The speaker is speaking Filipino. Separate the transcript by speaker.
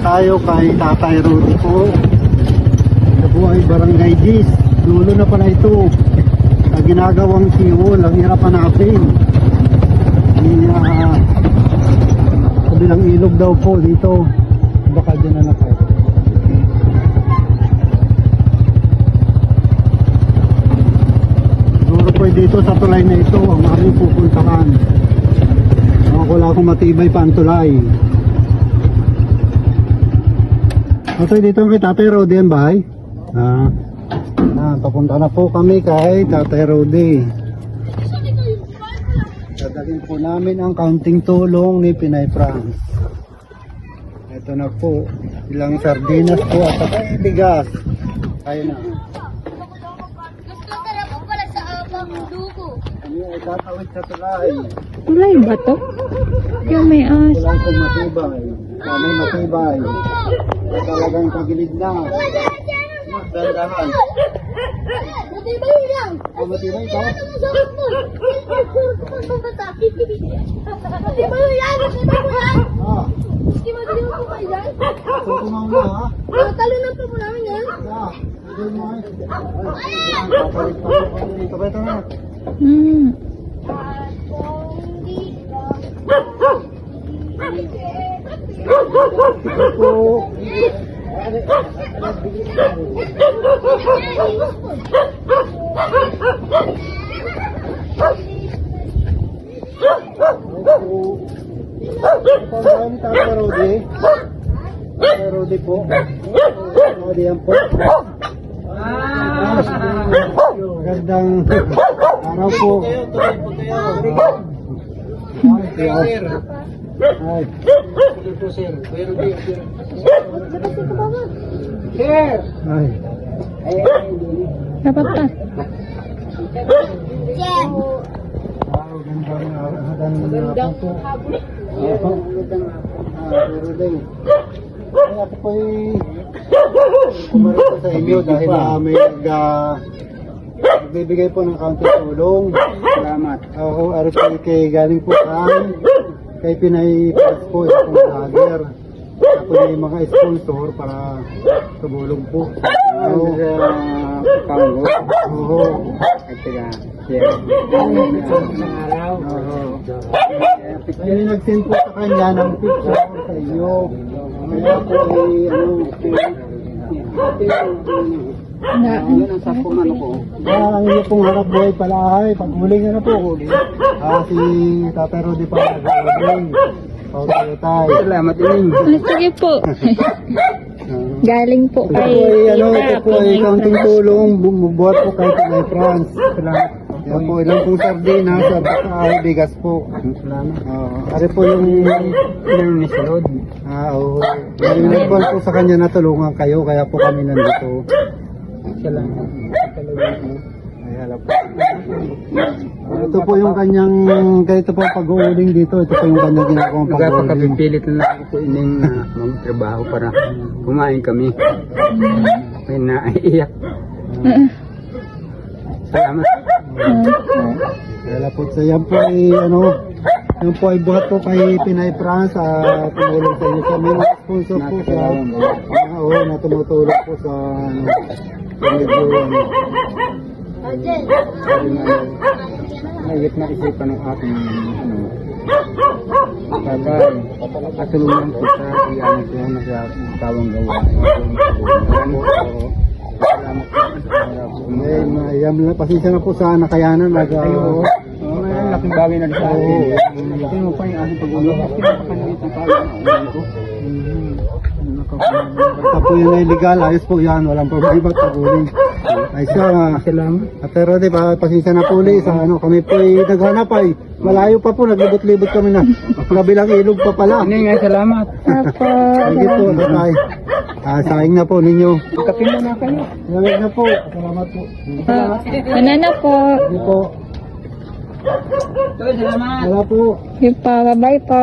Speaker 1: tayo kay Tatay Rudy po. Ito po ay Barangay Gis. Dulo na pala ito. Ang ginagawang siwol, ang hirap hanapin. Kabilang ilog daw po dito. Baka dyan na po. Siguro po dito sa tulay na ito ang aming pupuntahan. Wala akong matibay pa ang tulay. Okay, dito kay Tatay Rudy ang bahay. Papunta na po kami kay Tatay Rudy. Dadalhin po namin ang kaunting tulong ni Pinay France. Ito na po, ilang sardinas po at saka bigas. Ayun na.
Speaker 2: Gusto ka na po pala sa abang dugo.
Speaker 1: Ano ay tatawid sa tulay.
Speaker 3: Tulay ba to? Yung may as.
Speaker 1: Walang kong matibay. Kami matibay. Talagang pagilid na. Dandahan.
Speaker 2: Matibay lang.
Speaker 1: Matibay ka?
Speaker 2: Matibay yan. Matibay mo yan. Sige, matibay mo kayo yan.
Speaker 1: So kumauna ha?
Speaker 2: Talunan po mo namin yan.
Speaker 1: Hindi mo ay. Papalit pa po kami dito. Ito na. Ito po. Pagkain Tatay Rudy. Tatay Rudy po. Rudy yan po. Magandang araw po. Ay. Ay.
Speaker 3: Dapat pa.
Speaker 1: Magandang Kaya ako po'y kumarito sa inyo dahil may nagbibigay po ng kaunting tulong. Salamat. Ako, kay galing po kay Pinay Press po, yung vlogger. Ako yung mga sponsor para tumulong po. Pango. Oo. At sila, share. Ay, nag-send po sa kanya ng picture sa iyo. Kaya po ay ang sakong ano ko. Ang iyo pong harap buhay pala ay paghuling na po huli. Si Tatay Rudy pa nag-huling. Okay, tayo. Salamat din.
Speaker 3: Sige po. Galing po kay
Speaker 1: Ito po ay kaunting tulong. Bumubuhat po kay Pinay France. Salamat. Yan po, ilang pong sardinas at bigas po. Salamat. Ari po yung ni Salod. Oo. Nagpon po sa kanya na tulungan kayo, kaya po kami nandito. Salamat. Ay, alam po. Ito po yung kanyang, ganito po pag-uuling dito. Ito po yung kanyang ginagawang pag-uuling.
Speaker 4: Kapipilit na lang ako po ining magtrabaho para kumain kami. May naiiyak. Salamat.
Speaker 1: Kaya po sa yan po ay yan po ay buhat po kay Pinay France tumulong sa inyo sa mga sponsor po siya. Oo, na tumutulong po sa medyo
Speaker 4: Nagit na isipan ng aking bagay. Katulungan ko sa iyan ko na sa tawang gawa. Salamat po.
Speaker 1: Yan lang, pasensya na po sa nakayanan.
Speaker 4: Laking bagay na sa akin. Ito mo pa yung aking pag-ulo. Pinapakaliit ng tao.
Speaker 1: Basta po yun ay legal, ayos po yan, walang problema pag-uling. Ay siya,
Speaker 4: Salamat.
Speaker 1: pero di ba, pasensya na po ulit sa kami po ay naghanap ay, malayo pa po, naglibot-libot kami na, kabilang ilog pa pala.
Speaker 4: Hindi nga, salamat.
Speaker 3: Apo.
Speaker 1: Sige po, tatay. Sayang na po ninyo.
Speaker 4: Kapin mo na kayo.
Speaker 1: Salamat na po, salamat po.
Speaker 3: Ano na po?
Speaker 1: Sige po.
Speaker 4: Salamat.
Speaker 1: Wala po.
Speaker 3: Yung pa, bye po.